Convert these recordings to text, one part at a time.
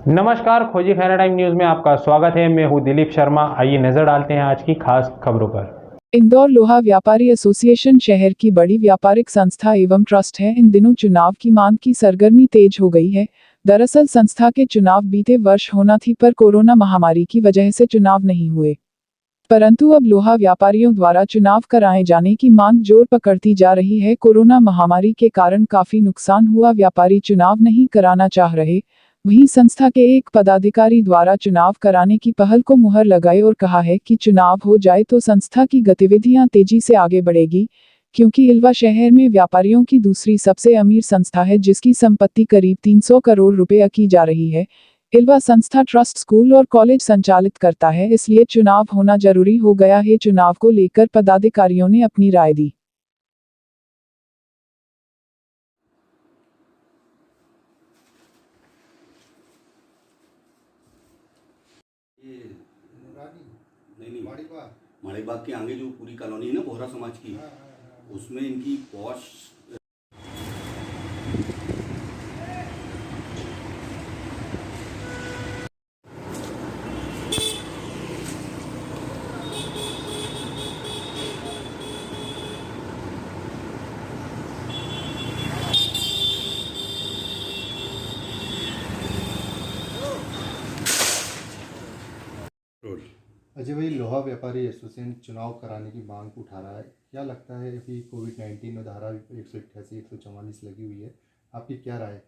नमस्कार, खोजी Khaira time news में आपका स्वागत है। मैं हूं दिलीप शर्मा। आइए नजर डालते हैं आज की खास खबरों पर। इंदौर लोहा व्यापारी एसोसिएशन शहर की बड़ी व्यापारिक संस्था एवं ट्रस्ट है। इन दिनों चुनाव की मांग की सरगर्मी तेज हो गई है। दरअसल संस्था के चुनाव बीते वर्ष होना थी, पर कोरोना महामारी की वजह से चुनाव नहीं हुए। परंतु अब लोहा व्यापारियों द्वारा चुनाव कराए जाने की मांग जोर पकड़ती जा रही है। कोरोना महामारी के कारण काफी नुकसान हुआ, व्यापारी चुनाव नहीं कराना चाह रहे। वहीं संस्था के एक पदाधिकारी द्वारा चुनाव कराने की पहल को मुहर लगाई और कहा है कि चुनाव हो जाए तो संस्था की गतिविधियां तेजी से आगे बढ़ेगी, क्योंकि इल्वा शहर में व्यापारियों की दूसरी सबसे अमीर संस्था है, जिसकी संपत्ति करीब 300 करोड़ रुपए की जा रही है। इल्वा संस्था ट्रस्ट, स्कूल और कॉलेज संचालित करता है, इसलिए चुनाव होना जरूरी हो गया है। चुनाव को लेकर पदाधिकारियों ने अपनी राय दी। ये नहीं नहीं माड़ीबाग के आगे जो पूरी कॉलोनी है ना बोहरा समाज की, उसमें इनकी पॉश अजय भाई, लोहा व्यापारी एसोसिएशन चुनाव कराने की मांग उठा रहा है। क्या लगता है अभी कोविड-19 में धारा 188 144 लगी हुई है, आपकी क्या राय है?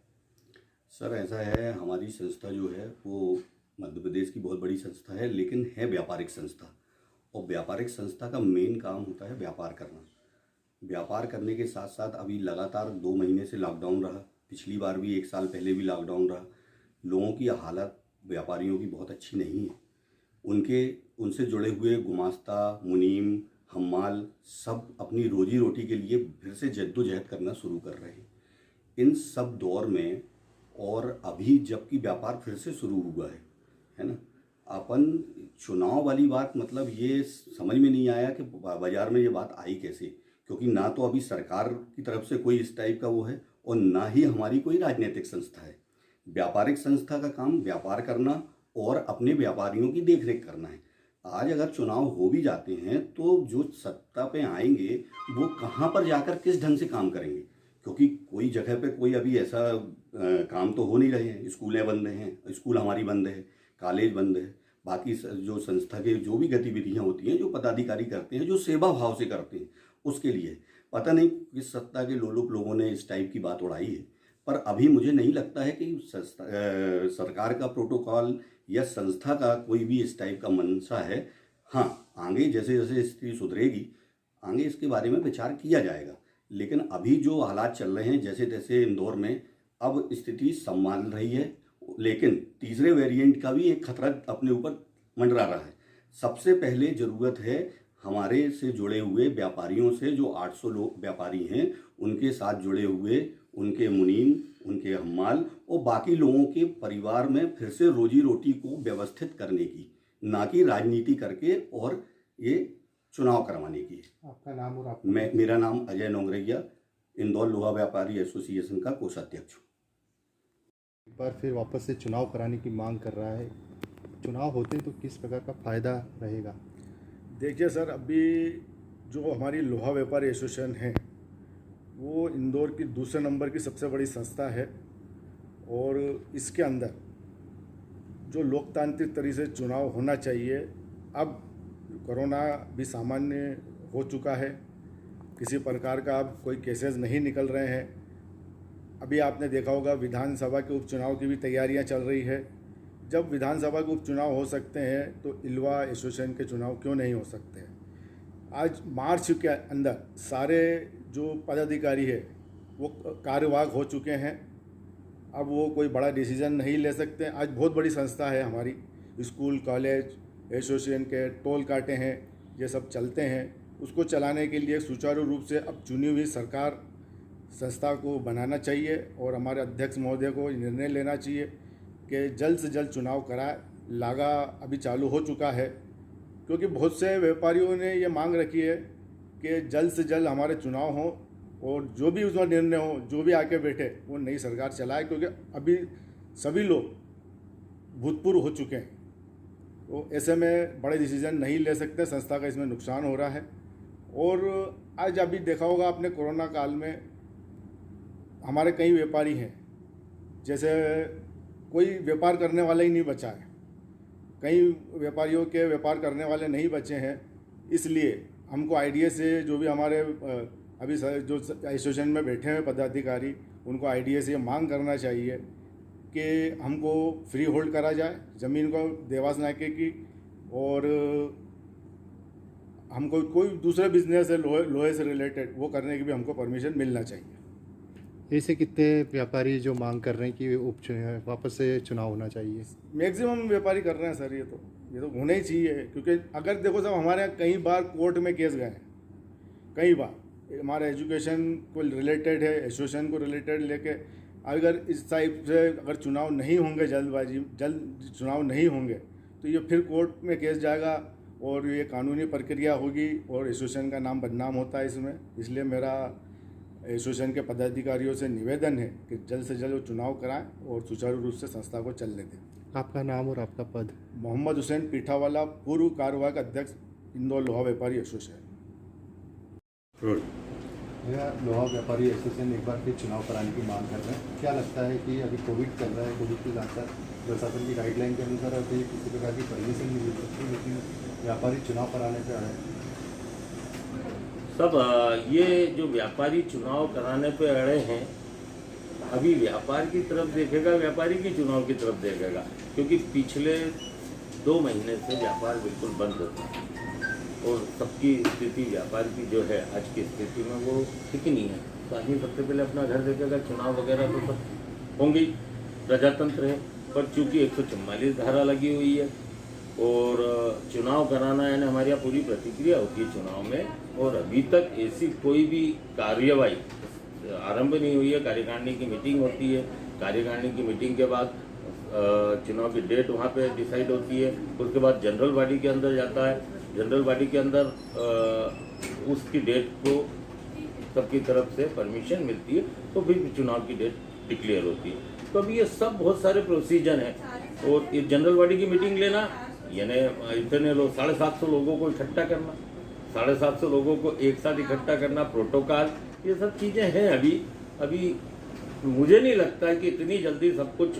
सर ऐसा है, हमारी संस्था जो है वो मध्य प्रदेश की बहुत बड़ी संस्था है, लेकिन है व्यापारिक संस्था। और व्यापारिक संस्था का मेन काम होता है व्यापार करना। व्यापार करने के साथ साथ अभी लगातार 2 महीने से लॉकडाउन रहा, पिछली बार भी 1 साल पहले भी लॉकडाउन रहा। लोगों की हालत, व्यापारियों की बहुत अच्छी नहीं है। उनसे जुड़े हुए गुमास्ता, मुनीम, हम्माल सब अपनी रोजी रोटी के लिए फिर से जद्दोजहद करना शुरू कर रहे हैं इन सब दौर में। और अभी जबकि व्यापार फिर से शुरू हुआ है ना। अपन चुनाव वाली बात, मतलब ये समझ में नहीं आया कि बाजार में ये बात आई कैसे, क्योंकि ना तो अभी सरकार की तरफ से कोई इस टाइप का वो है और ना ही हमारी कोई राजनीतिक संस्था है। व्यापारिक संस्था का काम व्यापार करना और अपने व्यापारियों की देखरेख करना है। आज अगर चुनाव हो भी जाते हैं तो जो सत्ता पे आएंगे वो कहाँ पर जाकर किस ढंग से काम करेंगे, क्योंकि कोई जगह पे कोई अभी ऐसा काम तो हो नहीं रहे हैं। स्कूलें बंद हैं, स्कूल हमारी बंद है, कॉलेज बंद है। बाकी जो संस्था के जो भी गतिविधियां होती हैं, जो पदाधिकारी करते हैं, जो सेवा भाव से करते हैं, उसके लिए पता नहीं किस सत्ता के लोलुप लोगों ने इस टाइप की बात उड़ाई है। पर अभी मुझे नहीं लगता है कि सरकार का प्रोटोकॉल या संस्था का कोई भी इस टाइप का मंशा है। हाँ, आगे जैसे जैसे स्थिति सुधरेगी, आगे इसके बारे में विचार किया जाएगा। लेकिन अभी जो हालात चल रहे हैं, जैसे तैसे इंदौर में अब स्थिति संभाल रही है, लेकिन तीसरे वेरिएंट का भी एक खतरा अपने ऊपर मंडरा रहा है। सबसे पहले ज़रूरत है हमारे से जुड़े हुए व्यापारियों से, जो 800 लोग व्यापारी हैं, उनके साथ जुड़े हुए, उनके मुनीम, उनके हम्माल और बाकी लोगों के परिवार में फिर से रोजी रोटी को व्यवस्थित करने की, ना कि राजनीति करके और ये चुनाव करवाने की। आपका नाम और आप? मेरा नाम अजय नोंगरैया, इंदौर लोहा व्यापारी एसोसिएशन का कोषाध्यक्ष हूँ। एक बार फिर वापस से चुनाव कराने की मांग कर रहा है। चुनाव होते तो किस प्रकार का फ़ायदा रहेगा? देखिए सर, अभी जो हमारी लोहा व्यापारी एसोसिएशन है वो इंदौर की दूसरे नंबर की सबसे बड़ी संस्था है। और इसके अंदर जो लोकतांत्रिक तरीके से चुनाव होना चाहिए, अब कोरोना भी सामान्य हो चुका है, किसी प्रकार का अब कोई केसेस नहीं निकल रहे हैं। अभी आपने देखा होगा विधानसभा के उपचुनाव की भी तैयारियां चल रही है। जब विधानसभा के उपचुनाव हो सकते हैं तो इल्वा एसोसिएशन के चुनाव क्यों नहीं हो सकते हैं। आज मार्च के अंदर सारे जो पदाधिकारी है वो कार्यवाहक हो चुके हैं। अब वो कोई बड़ा डिसीजन नहीं ले सकते। आज बहुत बड़ी संस्था है हमारी, स्कूल, कॉलेज, एसोसिएशन के टोल काटे हैं, ये सब चलते हैं। उसको चलाने के लिए सुचारू रूप से अब चुनी हुई सरकार संस्था को बनाना चाहिए और हमारे अध्यक्ष महोदय को निर्णय लेना चाहिए कि जल्द से जल्द चुनाव कराए। लागा अभी चालू हो चुका है, क्योंकि बहुत से व्यापारियों ने ये मांग रखी है कि जल्द से जल्द हमारे चुनाव हों और जो भी उसका निर्णय हो, जो भी आके बैठे वो नई सरकार चलाए, क्योंकि अभी सभी लोग भूतपूर्व हो चुके हैं, तो ऐसे में बड़े डिसीजन नहीं ले सकते, संस्था का इसमें नुकसान हो रहा है। और आज अभी देखा होगा आपने, कोरोना काल में हमारे कई व्यापारी हैं, जैसे कोई व्यापार करने वाला ही नहीं बचा है, कई व्यापारियों के व्यापार करने वाले नहीं बचे हैं। इसलिए हमको आईडीए से जो भी हमारे अभी जो एसोसिएशन में बैठे हुए पदाधिकारी, उनको आईडीए से मांग करना चाहिए कि हमको फ्री होल्ड करा जाए ज़मीन को देवास नाके की, और हमको कोई दूसरे बिजनेस है लोहे से रिलेटेड, वो करने की भी हमको परमिशन मिलना चाहिए। ऐसे कितने व्यापारी जो मांग कर रहे हैं कि वापस से चुनाव होना चाहिए? मैक्सिमम व्यापारी कर रहे हैं सर, ये तो होना ही चाहिए, क्योंकि अगर देखो साहब, हमारे यहाँ कई बार कोर्ट में केस गए हैं, कई बार हमारे एजुकेशन को रिलेटेड है, एसोसिएशन को रिलेटेड लेके, अगर इस टाइप से अगर चुनाव नहीं होंगे, जल्द चुनाव नहीं होंगे, तो ये फिर कोर्ट में केस जाएगा और ये कानूनी प्रक्रिया होगी और एसोसिएशन का नाम बदनाम होता है इसमें। इसलिए मेरा एसोसिएशन के पदाधिकारियों से निवेदन है कि जल्द से जल्द वो चुनाव कराएं और सुचारू रूप से संस्था को चलने दें। आपका नाम और आपका पद? मोहम्मद हुसैन पीठावाला, पूर्व कार्यवाहक अध्यक्ष, इंदौर लोहा व्यापारी एसोसिएशन। भैया, लोहा व्यापारी एसोसिएशन एक बार फिर चुनाव कराने की मांग कर रहे हैं। क्या लगता है कि अभी कोविड चल रहा है, कोविड के साथ प्रशासन की गाइडलाइन के अनुसार अभी किसी प्रकार की परमिशन नहीं मिल सकती, लेकिन व्यापारी चुनाव कराने पे अड़े? सब ये जो व्यापारी चुनाव कराने पे अड़े हैं, अभी व्यापार की तरफ देखेगा, व्यापारी की चुनाव की तरफ देखेगा, क्योंकि पिछले 2 महीने से व्यापार बिल्कुल बंद था और सबकी स्थिति व्यापार की जो है आज की स्थिति में वो ठीक नहीं है। तो आदमी सबसे पहले अपना घर देखेगा, चुनाव वगैरह तो सब होंगे, प्रजातंत्र है, पर चूंकि 144 धारा लगी हुई है और चुनाव कराना यानी हमारे यहाँ पूरी प्रतिक्रिया होती है चुनाव में, और अभी तक ऐसी कोई भी कार्यवाही आरंभ नहीं हुई है। कार्यकारिणी की मीटिंग होती है, कार्यकारिणी की मीटिंग के बाद चुनाव की डेट वहाँ पे डिसाइड होती है, उसके बाद जनरल बॉडी के अंदर जाता है, जनरल बॉडी के अंदर उसकी डेट को सबकी तरफ से परमिशन मिलती है, तो फिर चुनाव की डेट डिक्लेयर होती है। तो अभी ये सब बहुत सारे प्रोसीजर हैं, और ये जनरल बॉडी की मीटिंग लेना यानी इतने लोग 750 लोगों को इकट्ठा करना, 750 लोगों को एक साथ इकट्ठा करना, प्रोटोकॉल, ये सब चीज़ें हैं। अभी मुझे नहीं लगता है कि इतनी जल्दी सब कुछ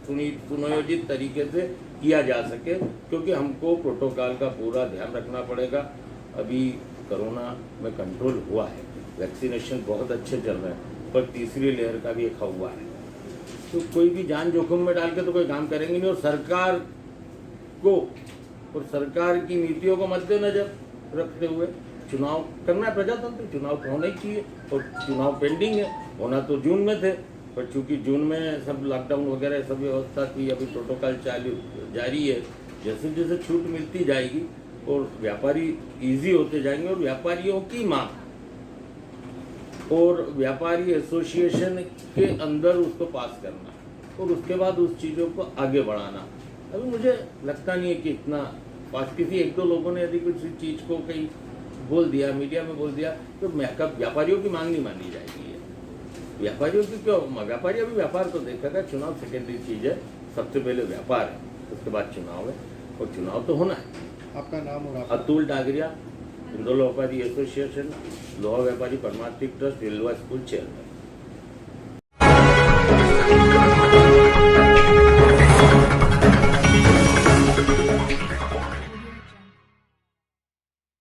सुनियोजित तरीके से किया जा सके, क्योंकि हमको प्रोटोकॉल का पूरा ध्यान रखना पड़ेगा। अभी कोरोना में कंट्रोल हुआ है, वैक्सीनेशन बहुत अच्छे चल रहे हैं, पर तीसरी लहर का भी एक हुआ है, तो कोई भी जान जोखिम में डाल के तो कोई काम करेंगे नहीं। और सरकार को और सरकार की नीतियों को मद्देनजर रखते हुए चुनाव करना है, प्रजातंत्र चुनाव तो होना ही चाहिए, और चुनाव पेंडिंग है, होना तो जून में थे, पर चूंकि जून में सब लॉकडाउन वगैरह सब व्यवस्था थी, अभी प्रोटोकॉल जारी है, जैसे जैसे छूट मिलती जाएगी और व्यापारी इजी होते जाएंगे, और व्यापारियों की मांग और व्यापारी एसोसिएशन के अंदर उसको पास करना और उसके बाद उस चीज़ों को आगे बढ़ाना। अभी मुझे लगता नहीं है कि इतना पास, किसी 1-2 लोगों ने यदि कुछ चीज़ को कहीं बोल दिया, मीडिया में बोल दिया, तो व्यापारियों की मांग नहीं मानी जाएगी। व्यापारियों की क्यों, व्यापारी अभी व्यापार तो देखेगा, चुनाव सेकेंडरी चीज़ है, सबसे पहले व्यापार है, उसके बाद चुनाव है, और चुनाव तो होना है। आपका नाम और अतुल डागरिया, इंदौर व्यापारी एसोसिएशन, लोहा व्यापारी परमार्थिक ट्रस्ट, रेलवा स्कूल चेयरमैन।